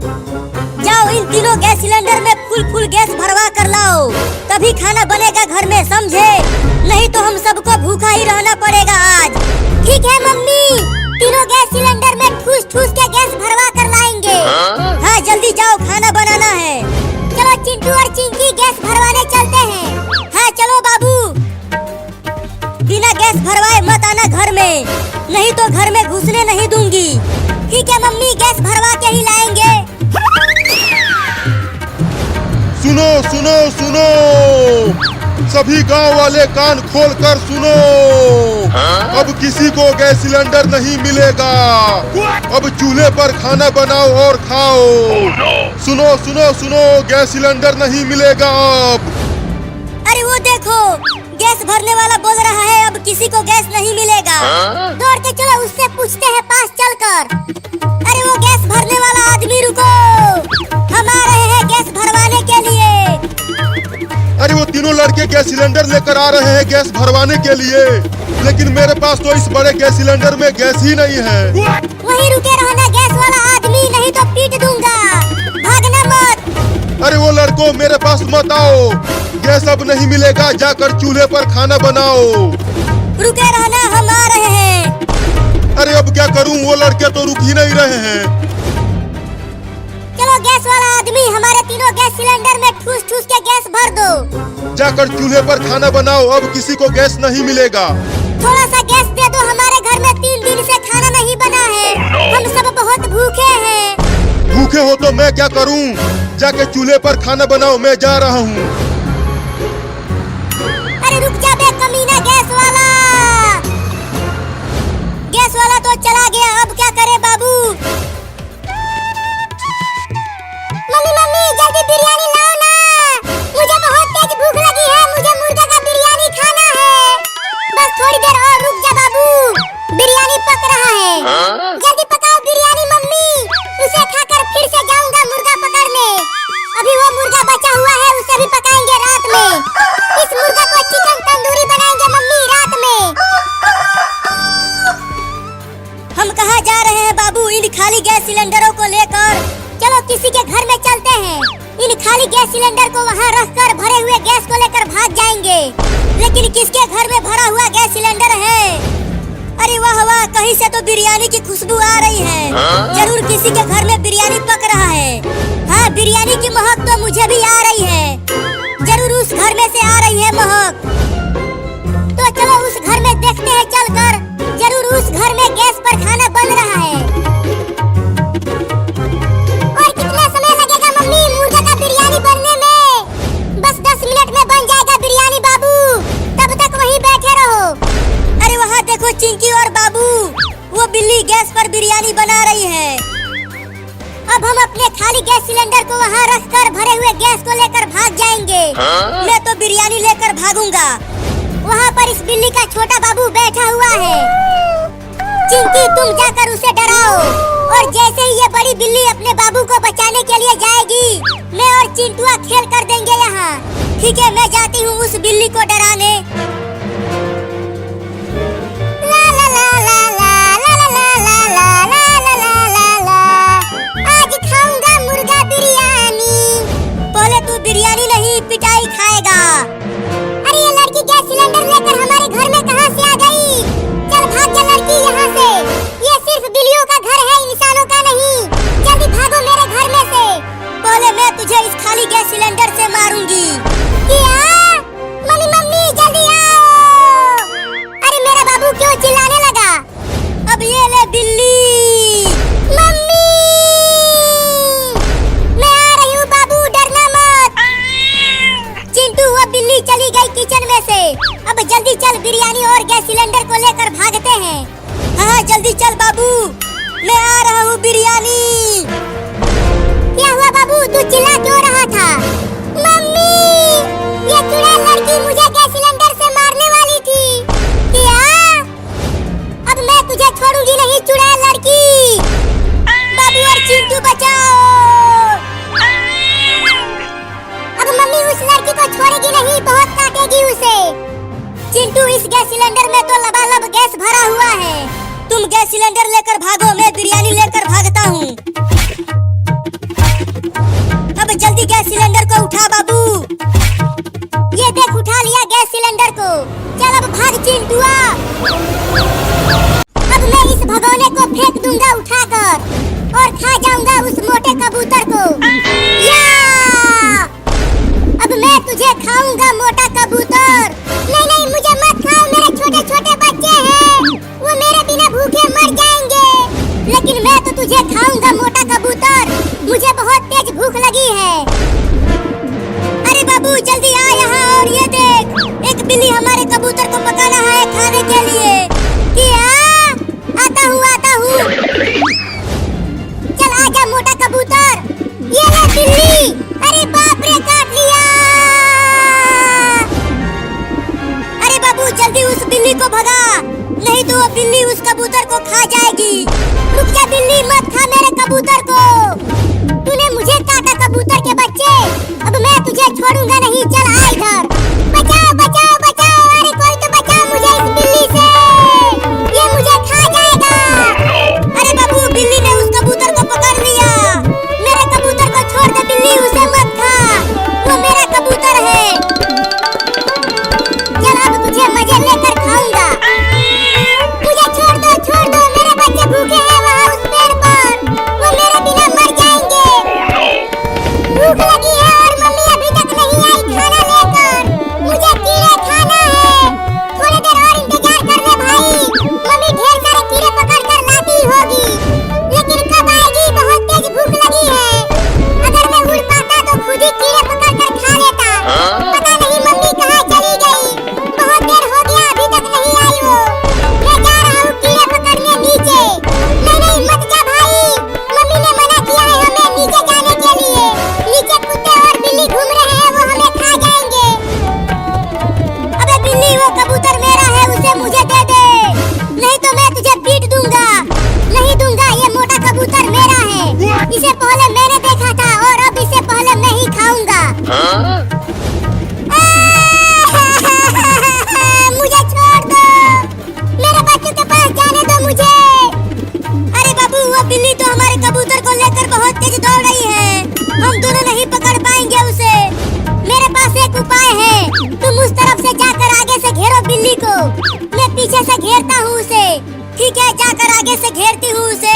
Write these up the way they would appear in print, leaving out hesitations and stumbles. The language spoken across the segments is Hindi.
जाओ इन तीनों गैस सिलेंडर में फुल गैस भरवा कर लाओ, तभी खाना बनेगा घर में, समझे? नहीं तो हम सबको भूखा ही रहना पड़ेगा आज। ठीक है मम्मी, तीनों गैस सिलेंडर में ठूस के गैस भरवा कर लाएंगे। हाँ जल्दी जाओ, खाना बनाना है। चलो चिंटू और चिंकी गैस भरवाने चलते हैं। हाँ चलो बाबू, बिना गैस भरवाए मत आना घर में, नहीं तो घर में घुसने नहीं दूंगी। ठीक है मम्मी, गैस भरवा के ही लाएंगे। सुनो सुनो सुनो, सभी गांव वाले कान खोल कर सुनो। अब किसी को गैस सिलेंडर नहीं मिलेगा। अब चूल्हे पर खाना बनाओ और खाओ। सुनो सुनो सुनो, गैस सिलेंडर नहीं मिलेगा अब। अरे वो देखो, गैस भरने वाला बोल रहा है अब किसी को गैस नहीं मिलेगा। दौड़ के चलो उससे पूछते हैं पास चलकर। अरे वो गैस भरने वाला आदमी, रुको, हम आ रहे हैं गैस भरवाने के लिए। अरे वो तीनों लड़के गैस सिलेंडर लेकर आ रहे हैं गैस भरवाने के लिए, लेकिन मेरे पास तो इस बड़े गैस सिलेंडर में गैस ही नहीं है। वहीं रुके रहना गैस वाला आदमी, नहीं तो पीट दूंगा, भागना मत। अरे वो लड़कों, मेरे पास मत आओ, गैस अब नहीं मिलेगा, जाकर चूल्हे पर खाना बनाओ। रुके रहना, हम आ रहे हैं। अरे अब क्या करूं, वो लड़के तो रुक ही नहीं रहे हैं। चलो गैस वाला आदमी, हमारे तीनों गैस सिलेंडर में ठूस के गैस भर दो। जाकर चूल्हे पर खाना बनाओ, अब किसी को गैस नहीं मिलेगा। थोड़ा सा गैस दे दो, हमारे घर में 3 दिन से खाना नहीं बना है। हम सब बहुत भूखे हैं। भूखे हो तो मैं क्या करूं? जाके चूल्हे पर खाना बनाओ, मैं जा रहा हूं। अरे रुक जा बे कमीना गैस वाला। गैस वाला तो चला गया, अब क्या करे बाबू? मम्मी जल्दी बिरयानी लाओ ना, मुझे बहुत तेज भूख लगी है, मुझे मुर्गा का बिरयानी खाना है। बस थोड़ी देर और रुक जा बाबू, बिरयानी पक रहा है। जल्दी पकाओ बिरयानी मम्मी, उसे खाकर फिर से जाऊंगा मुर्गा पकड़ने। अभी वो मुर्गा बचा हुआ है, उसे भी पकाएंगे रात में। इस मुर्गा को चिकन तंदूरी बनाएंगे मम्मी रात में। हम कहाँ जा रहे हैं बाबू इन खाली गैस सिलेंडरों को लेकर? चलो किसी के घर में चलते हैं। इन खाली गैस सिलेंडर को वहाँ रखकर भरे हुए गैस को लेकर भाग जाएंगे। लेकिन किसके घर में भरा हुआ गैस सिलेंडर है? अरे वाह वाह, कहीं से तो बिरयानी की खुशबू आ रही है। जरूर किसी के घर में बिरयानी पक रहा है। हाँ, बिरयानी की महक तो मुझे भी आ रही है। जरूर उस घर में से आ रही है महक। तो चलो उस घर में देखते हैं चलकर, जरूर उस घर में गैस पर खाना बन रहा है। और कितना समय लगेगा मम्मी मुर्गा का बिरयानी बनने में? बस 10 मिनट में बन जाएगा बिरयानी बाबू, तब तक वहीं बैठे रहो। अरे वहाँ देखो चिंकी और बाबू, वो बिल्ली गैस पर बिरयानी बना रही है। अब हम अपने खाली गैस सिलेंडर को वहाँ रखकर भरे हुए गैस को लेकर भाग जाएंगे। मैं तो बिरयानी लेकर भागूंगा। वहाँ पर इस बिल्ली का छोटा बाबू बैठा हुआ है। चिंकी तुम जाकर उसे डराओ, और जैसे ही ये बड़ी बिल्ली अपने बाबू को बचाने के लिए जाएगी, मैं और चिंटुआ खेल कर देंगे यहाँ। ठीक है, मैं जाती हूँ उस बिल्ली को डराने। ला ला ला ला ला ला ला ला ला ला ला ला ला, आज खाऊंगा मुर्गा बिरयानी। पहले तू बिरयानी नहीं पिटाई खाएगा। अरे ये लड़की गैस सिलेंडर लेकर हमारे घर में कहाँ से आ गई? चल भाग जा लड़की यहाँ से, ये सिर्फ बिल्लियों का घर है, इंसानों का नहीं। जल्दी भागो मेरे घर में से। पहले मैं तुझे इस खाली गैस सिलेंडर से मारूंगी। क्या? मम्मी जल्दी आओ। अरे मेरा बाबू क्यों चिल्लाने लगा? अब ये ले बिल्ली। मम्मी मैं आ रही हूँ बाबू, डरना मत। चिंटू वो बिल्ली चली गई किचन में से। अब जल्दी चल, बिरयानी और गैस सिलेंडर को लेकर भागते हैं। हाँ जल्दी चल बाबू, मैं आ रहा हूँ बिरयानी। क्या हुआ बाबू, तू चिल्ला क्यों रहा था? मम्मी ये गैस सिलेंडर को उठा बाबू। ये देख उठा लिया गैस सिलेंडर को। चल अब भाग चिंटुआ। अब मैं इस भगोने को फेंक दूंगा उठाकर और खा जाऊंगा उस मोटे कबूतर को। या! अब मैं तुझे खाऊंगा मोटा कबूतर। नहीं नहीं मुझे मत खाओ, मेरे छोटे छोटे बच्चे हैं, वो मेरे बिना भूखे मर जाएंगे। लेकिन मैं तो तुझे खाऊंगा मोटा कबूतर, मुझे बहुत तेज भूख लगी है। अरे बाबू जल्दी आ यहाँ और ये देख, एक बिल्ली हमारे कबूतर को पकाना है खाने के लिए। क्या? आता हूँ। चल आजा मोटा कबूतर। ये ले बिल्ली। अरे बाप रे काट लिया। अरे बाबू जल्दी उस बिल्ली को भगा, नहीं तो वो बिल्ली उस कबूतर को खा जाएगी। रुक जा बिल्ली, मत खा मेरे कबूतर को। तूने मुझे काटा कबूतर के बच्चे, अब मैं तुझे छोड़ूंगा नहीं। चल आ इधर। बचाओ बचाओ बचाओ, अरे कोई तो बचाओ मुझे इस बिल्ली से, ये मुझे खा जाएगा। अरे बाबू बिल्ली ने उस कबूतर को पकड़ लिया। मेरे कबूतर को छोड़ दे बिल्ली, उसे मत खा, वो मेरा कबूतर है। चल अब तुझे मजे लेकर खाऊंगा। मुझे छोड़ दो, मेरे बच्चे भूखे हैं वहाँ उस पेड़ पर, वो मेरे बिना मर जाएंगे। भूख लगी है और मम्मी अभी तक नहीं आई खाना लेकर, मुझे कीड़े खाना है। थोड़ी देर और इंतजार कर ले भाई, मम्मी ढेर सारे कीड़े पकड़ कर लाती होगी, लेकिन कब आएगी? बहुत तेज भूख लगी है। अगर मैं उड़ पाता तो खुद ही कीड़े पकड़ कर खा लेता। पता नहीं मम्मी कहाँ चली गई, बहुत देर हो गया अभी तक नहीं आई वो। मैं जा रहा हूँ कीड़े पकड़ने नीचे। नहीं मत जा भाई, मम्मी ने मना किया है हमें नीचे जाने के लिए। नीचे कुत्ते और बिल्ली घूम रहे हैं, वो हमें खा जाएंगे। अबे बिल्ली वो कबूतर मेरा है, उसे मुझे दे दे, नहीं तो मैं तुझे पीट दूंगा। नहीं दूंगा, ये मोटा कबूतर मेरा है, इसे पहले मैंने देखा था और अब इसे पहले मैं ही खाऊंगा। मुझे छोड़ दो, मेरे बच्चों के पास जाने दो मुझे। अरे बाबू वो बिल्ली तो हमारे कबूतर को लेकर बहुत तेज दौड़ रही है, हम दोनों नहीं पकड़ पाएंगे उसे। मेरे पास एक उपाय है, तुम उस तरफ से जाकर आगे से घेरो बिल्ली को, मैं पीछे से घेरता हूँ उसे। ठीक है, जाकर आगे से घेरती हूँ उसे।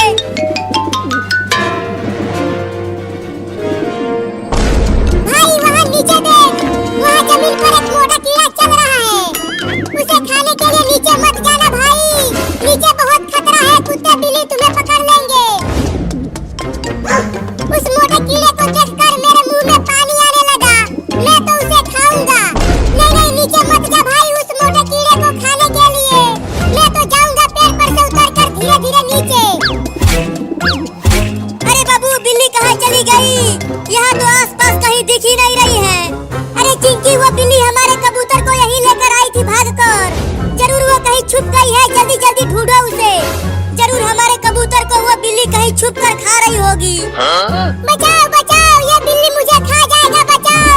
भाई वहाँ नीचे देख, वहाँ जमीन पर एक मोटा कीड़ा चल रहा है, उसे खाने के लिए नीचे मत जाना भाई, नीचे बहुत खतरा है, कुत्ते बिल्ली तुम्हें पकड़ लेंगे। उस मोटे कीड़े को देखकर मेरे मुंह में पानी आने लगा, मैं तो उसे खाऊंगा। नहीं नीचे मत जा भाई उस मोटे कीड़े को खाने के लिए, मैं तो जाऊंगा पेड़ पर से उतरकर धीरे धीरे नीचे। अरे बाबू बिल्ली कहाँ चली गई? यहाँ तो आसपास कहीं दिख ही नहीं रही है। अरे चिंकी वो बिल्ली हमारे कबूतर को यहीं लेकर आई थी भागकर, जरूर वो कहीं छुप गई है, जल्दी जल्दी ढूंढो उसे। जरूर हमारे कबूतर को वो बिल्ली कहीं छुप कर खा रही होगी। बचाओ बचाओ, ये बिल्ली मुझे खा जाएगा, बचाओ।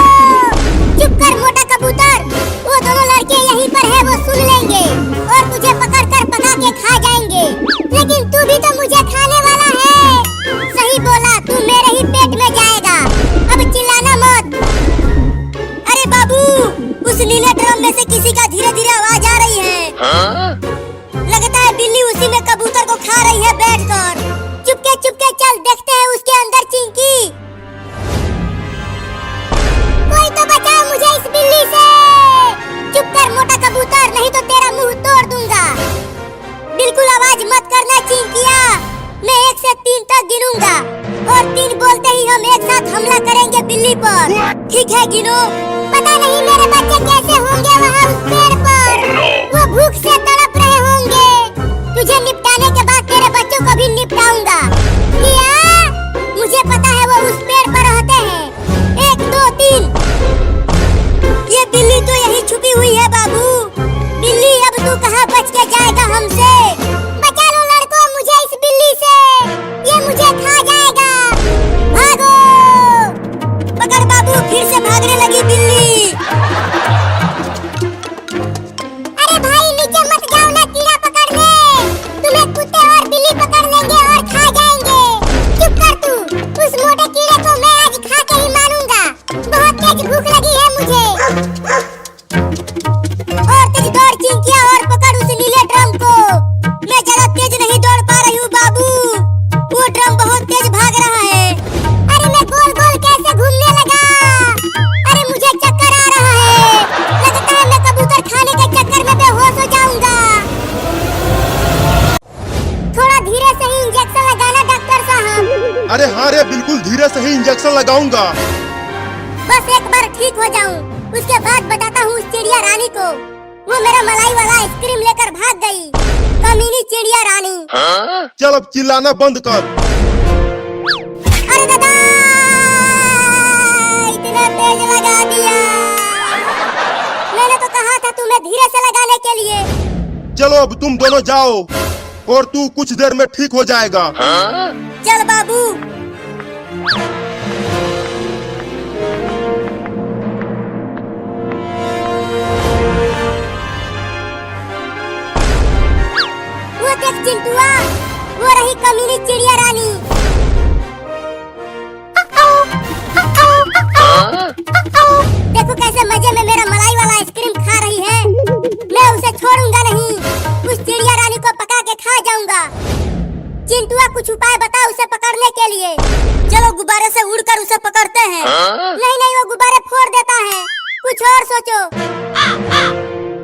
चुप कर मोटा कबूतर, वो दोनों लड़के यहीं पर है, वो सुन लेंगे और तुझे पकड़ कर पका के खा जाएंगे। लेकिन तू भी तो मुझे खाने वाला है। सही बोला, तू मेरे ही पेट में जाएगा, अब चिल्लाना मत। अरे बाबू उस नीले ड्रम में से किसी का धीरे धीरे आवाज आ रही है। लगता है बिल्ली उसी में कबूतर को खा रही है बैठकर। चुपके चल देखते हैं उसके अंदर चिंकी। कोई तो बचाओ मुझे इस बिल्ली से। चुप कर मोटा कबूतर, नहीं तो तेरा मुंह तोड़ दूंगा। बिल्कुल आवाज मत करना चिंकिया, मैं 1 से 3 तक गिनूंगा और 3 बोलते ही हम एक साथ हमला करेंगे बिल्ली पर। ठीक है, गिनो। पता नहीं मेरे बच्चे कैसे होंगे वहाँ उस पेड़ पर, वो भूख से तड़प रहे होंगे। तुझे निपटाने के बाद तेरे बच्चों को भी निपटाऊंगा। क्या? मुझे पता है वो उस पेड़ पर रहते हैं। 1 2 3। ये बिल्ली तो यहीं छुपी हुई है बाबू। बिल्ली अब तू कहाँ बच के जाएगा हमसे? बचा लो लड़कों मुझे इस बिल्ली से, ये मुझे खा जाएगा। भागो। पकड़ बाबू, फिर से भागने लगी बिल्ली। अरे भाई नीचे मत जाओ ना कीड़ा पकड़ने, तुम्हें कुत्ते और बिल्ली पकड़ लेंगे और खा जाएंगे। चुप कर तू, उस मोटे कीड़े को मैं आज खा के ही मानूंगा। अरे बिल्कुल धीरे से ही इंजेक्शन लगाऊंगा। बस एक बार ठीक हो जाऊं, उसके बाद बताता हूँ उस चिड़िया रानी को। वो मेरा मलाई वाला आइसक्रीम लेकर भाग गई, कमीनी चिड़िया रानी। चल अब चिल्लाना बंद कर। अरे दादा, इतना तेज लगा दिया। मैंने तो कहा था तुम्हें धीरे से लगाने के लिए। चलो अब तुम दोनों जाओ और तू कुछ देर में ठीक हो जाएगा। चल बाबू। वो देख चिंटुआ, वो रही कमीनी चिड़िया रानी। देखो कैसे मजे में मेरा मलाई वाला आइसक्रीम खा रही है। मैं उसे छोड़ूंगा नहीं, उस चिड़िया रानी को पका के खा जाऊंगा। चिंटुआ कुछ उपाय बता उसे पकड़ने के लिए। चलो गुब्बारे से उड़कर उसे पकड़ते हैं। नहीं नहीं, वो गुब्बारे फोड़ देता है, कुछ और सोचो।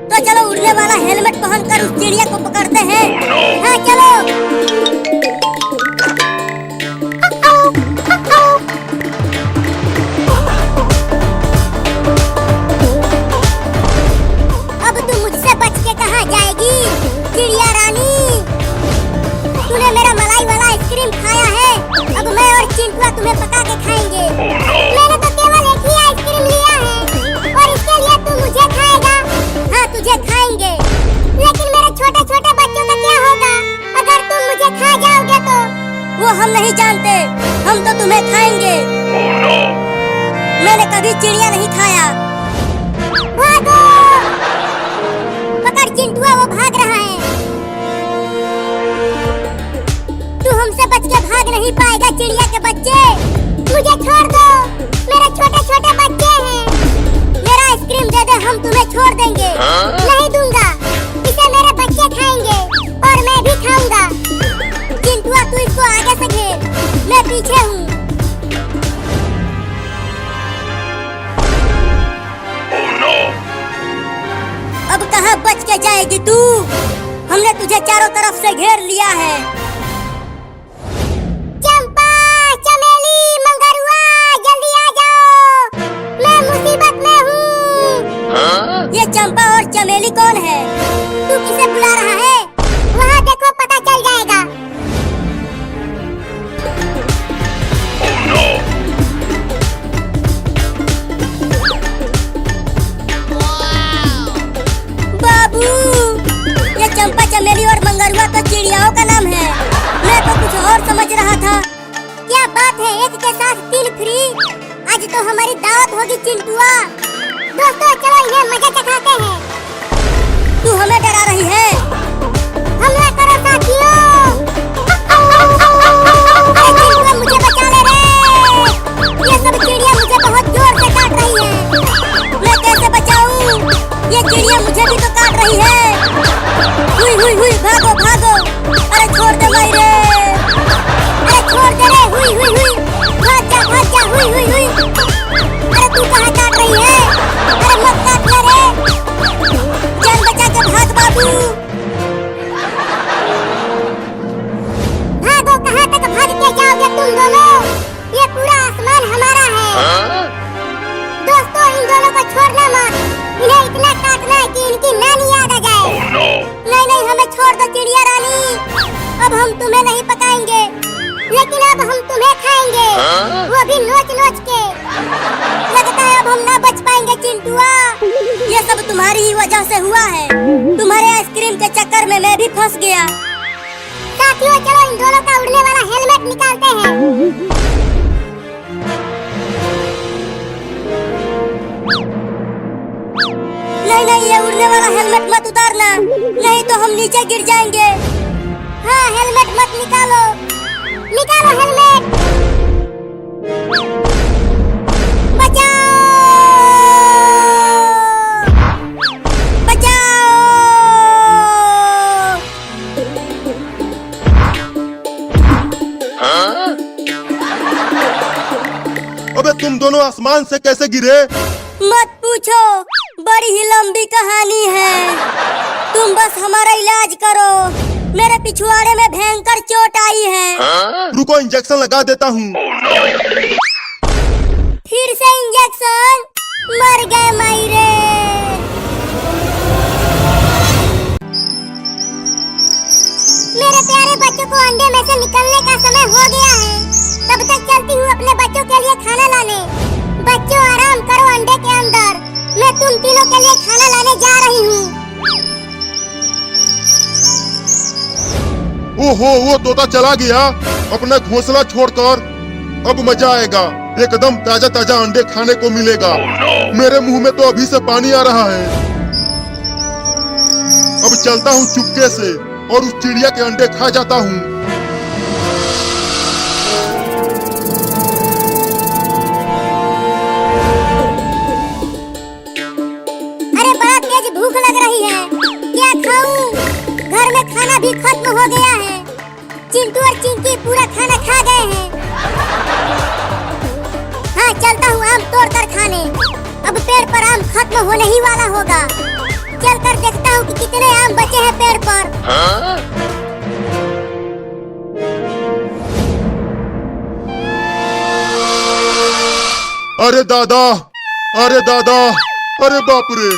तो चलो उड़ने वाला हेलमेट पहनकर उस चिड़िया को पकड़ते हैं। हाँ चलो। अब तू मुझसे बच के कहाँ जाएगी चिड़िया रानी? तूने मेरा मलाई वाला आइसक्रीम खाया है, अब मैं और चिंटुआ तुम्हें पका के खाएंगे। मैंने तो केवल एक ही आइसक्रीम लिया है और इसके लिए तू मुझे खाएगा? हाँ तुझे खाएंगे, लेकिन मेरे छोटे छोटे बच्चों का क्या होगा अगर तुम मुझे खा जाओगे तो? वो हम नहीं जानते, हम तो तुम्हें खाएंगे। मैंने कभी चिड़िया नहीं खाया। भागो! पकड़ चिंटुआ, वो भाग रहा है। तू हमसे बच के भाग नहीं पाएगा चिड़िया के बच्चे। मुझे छोड़ दो, मेरे छोटे छोटे बच्चे हैं। मेरा आइसक्रीम दे दे, हम तुम्हें छोड़ देंगे। नहीं दूंगा, इसे मेरे बच्चे खाएंगे और मैं भी खाऊंगा। चिंटुआ तू इसको आगे से घेर, मैं पीछे हूँ। अब कहाँ बच के जाएगी तू? हमने तुझे चारों तरफ से घेर लिया है। चंपा, चमेली, मंगरुआ, जल्दी आ जाओ, मैं मुसीबत में हूँ। ये चंपा और चमेली कौन है? तू किसे बुला रहा है? वहाँ देखो, पता चल जाएगा। बाबू, ये चंपा, चमेली और मंगरुआ तो चिड़ियाओं का नाम है। मैं तो कुछ और समझ रहा था। क्या बात है, एक के साथ 3 फ्री? आज तो हमारी दावत होगी चिंटुआ। दोस्तों चलो इन्हें मजा चखाते हैं। तू हमें डरा रही है? हमला करो साथियों! अरे चिंटुआ मुझे बचा ले रे! ये सब चिड़िया मुझे बहुत जोर से काट रही है। मैं कैसे बचाऊं? ये चिड़िया मुझे भी तो काट रही है। हुई हुई हुई, भागो भागो! अरे छोड़ दे भाई रे! अरे छोड़ दे रे! हुई हुई हुई, भाग जा भाग जा! हुई हुई हुई! अरे तू कहाँ काट रही है? अरे मत काट ले रे! जान बचा के भाग बाबू! भागो, कहाँ तक भाग के जाओगे तुम दोनों? ये पूरा आसमान हमारा है। दोस्तों इन दोनों को छोड़ना मत, इन्हें इतना काटना है कि इनकी नानी याद आ जाए। नहीं नहीं, हमें छोड़ दो चिड़िया रानी, अब हम तुम्हें नहीं पकाएंगे, लेकिन अब हम तुम्हें खाएंगे, वो भी नोच नोच के। लगता है अब हम ना बच पाएंगे चिंटुआ। ये सब तुम्हारी ही वजह से हुआ है। तुम्हारे आइसक्रीम के चक्कर में मैं भी फंस गया। साथियों चलो इन दोनों का उड़ने वाला हेलमेट निकालते हैं। नहीं नहीं, ये उड़ने वाला हेलमेट मत उतारना, नहीं तो हम नीचे गिर जाएंगे। हाँ हेलमेट मत निकालो, निकालो हेलमेट। बचाओ बचाओ! अबे तुम दोनों आसमान से कैसे गिरे? मत पूछो, बड़ी ही लंबी कहानी है। तुम बस हमारा इलाज करो। मेरे पिछवाड़े में भयंकर चोट आई है। रुको इंजेक्शन लगा देता हूँ। फिर से इंजेक्शन, मर गए मायरे। मेरे प्यारे बच्चों को अंडे में से निकलने का समय हो गया है। तब तक चलती हूँ अपने बच्चों के लिए खाना लाने। बच्चों आराम करो अंडे के अंदर, मैं तुम तीनों के लिए खाना लाने जा रही हूँ। ओहो, वो तोता चला गया अपना घोंसला छोड़कर। अब मजा आएगा, एकदम ताजा ताजा अंडे खाने को मिलेगा। मेरे मुंह में तो अभी से पानी आ रहा है। अब चलता हूँ चुपके से और उस चिड़िया के अंडे खा जाता हूँ। अरे बड़ा तेज भूख लग रही है, क्या खाऊं? घर में खाना भी खत्म हो गया है। चिंटू और चिंकी पूरा खाना खा गए हैं। हाँ, चलता हूँ आम तोड़ कर खाने। अब पेड़ पर आम खत्म होने ही वाला होगा। चल कर देखता हूँ कि कितने आम बचे हैं पेड़ पर। अरे दादा, अरे दादा, अरे बाप रे।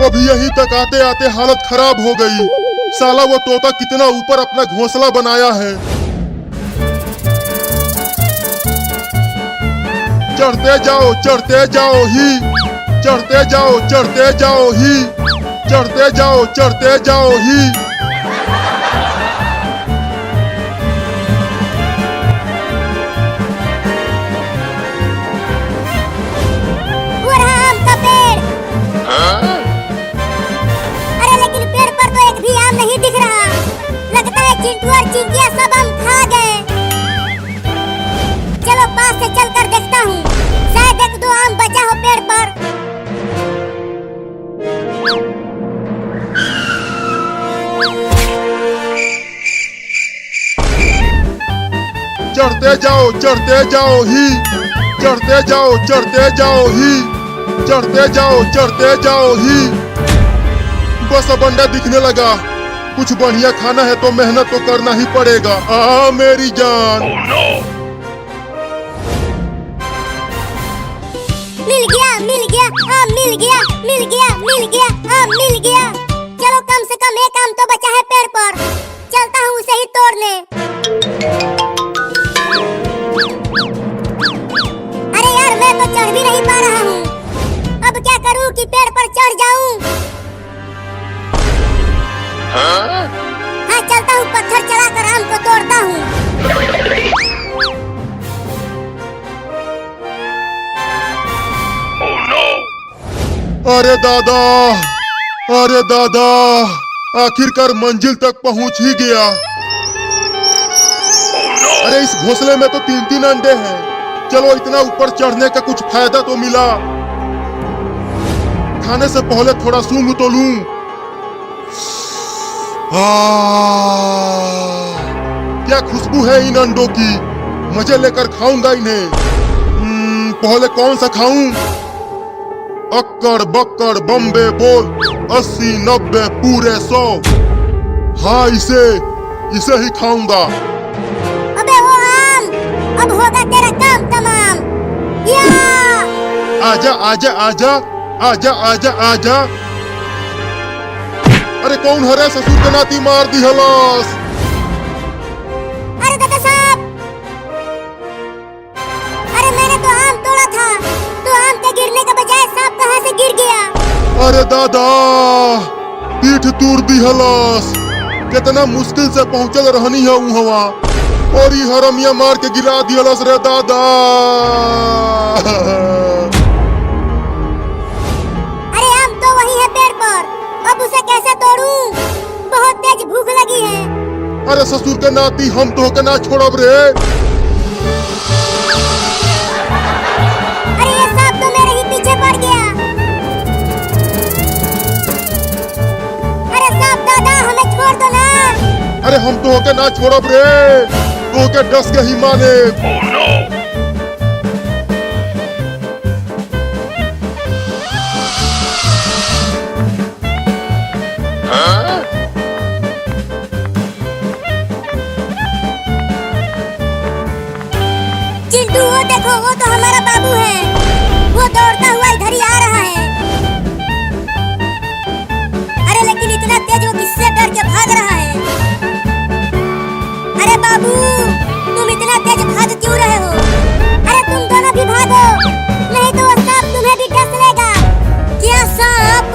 अभी यहीं तक आते आते हालत खराब हो गई। साला वो तोता कितना ऊपर अपना घोंसला बनाया है। चढ़ते जाओ, चढ़ते जाओ ही, चढ़ते जाओ, चढ़ते जाओ ही, चढ़ते जाओ, चढ़ते जाओ ही। वो रहा आम का पेड़। अरे लेकिन पेड़ पर तो एक भी आम नहीं दिख रहा। लगता है चिंटू और चिंकिया सब आम खा गए। चलो पास से चल कर देखता हूँ, शायद एक दो आम बचा हो पेड़ पर। चढ़ते जाओ, चढ़ते जाओ ही, चढ़ते जाओ, चढ़ते जाओ ही, चढ़ते जाओ, चढ़ते जाओ ही। बस अब अंडा दिखने लगा। कुछ बढ़िया खाना है तो मेहनत तो करना ही पड़ेगा। मेरी जान। मिल गया, मिल गया, आम मिल गया, मिल गया, मिल गया, आम मिल गया। चलो कम से कम एक आम तो बचा है पेड़ पर। चलता हूँ उसे ही तोड़ने। अरे यार, मैं तो चढ़ भी नहीं पा रहा हूँ। अब क्या करूँ कि पेड़ पर चढ़ जाऊँ? हाँ, चलता हूँ पत्थर चढ़ाकर आम को तोड़ता हूँ। अरे दादा, अरे दादा, आखिरकार मंजिल तक पहुंच ही गया। अरे इस घोंसले में तो 3-3 अंडे हैं। चलो इतना ऊपर चढ़ने का कुछ फायदा तो मिला। खाने से पहले थोड़ा सूंघ तो लूं। क्या खुशबू है इन अंडों की। मजे लेकर खाऊंगा इन्हें। पहले कौन सा खाऊं? अक्कड़ बक्कड़ बम्बे बोल 80 90 पूरे 100। हाँ, इसे ही खाऊंगा। अबे वो आम, अब होगा तेरा काम तमाम। या! आजा आजा आजा आजा आजा आजा। अरे कौन हरे ससुर के नाती मार दी हलास। अरे दादा साहब, अरे मैंने तो आम तोड़ा था, तो आम के गिरने के बजाय सांप कहाँ से गिर गया? अरे दादा, पीठ तूर दी हलास। कितना मुश्किल से पहुंचल रहनी है वहाँ, और ये हरमिया मार के गिरा दी हलास रे दादा। अरे आम तो वही है पेड़ पर, अब उसे कैसे तोड़ूं? बहुत तेज भूख लगी है। अरे ससुर के नाती, हम तो के ना छोड़ब रे। अरे ये सांप तो मेरे ही पीछे पड़ गया। अरे सांप दादा, हमें छोड़ दो ना। अरे हम तो के ना छोड़ब रे, तो के डस के ही माने। चिंटू वो देखो, वो तो हमारा बाबू है। वो दौड़ता हुआ इधर ही आ रहा है। अरे लेकिन इतना तेज वो किससे डर के भाग रहा है? अरे बाबू, तुम इतना तेज भाग क्यों रहे हो? अरे तुम दोनों भी भागो, नहीं तो वो सांप तुम्हें भी डस लेगा। क्या सांप?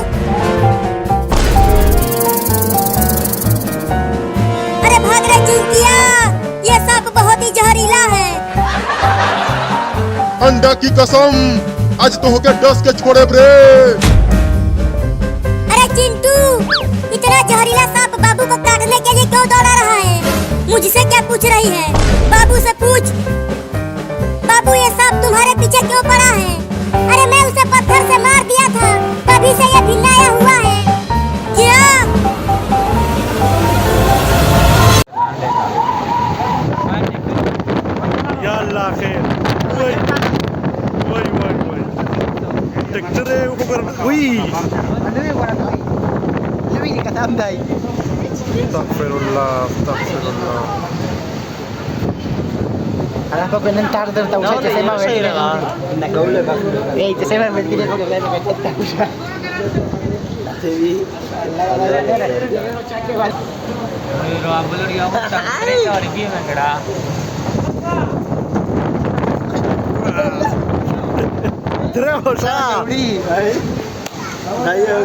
अरे भाग रे चिंकिया, ये सांप बहुत ही जहरीला है। अंडा की कसम, आज तो होके डस के छोड़े रे। अरे चिंटू, इतना जहरीला सांप बाबू को काटने के लिए क्यों दौड़ा रहा है? मुझसे क्या पूछ रही है? बाबू से पूछ। बाबू, ये सांप तुम्हारे पीछे क्यों पड़ा है? अरे मैं उसे पत्थर से मार दिया था, तभी से ये भिन्नाया हुआ है। क्या? या अल्लाह खैर वही वही वही वही ट्रैक्टर है वो कर वही अस्तगफिरुल्लाह अस्तगफिरुल्लाह Alam ko ganun tarder tau sa tema nagaula ba eh sa tema med kini ko gawin ka tata ko siya TV Pero abulor yung ako sa kreto review na kada. Terus sa ayo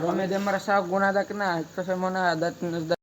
Rome de marasa guna dak na kasi mo na dat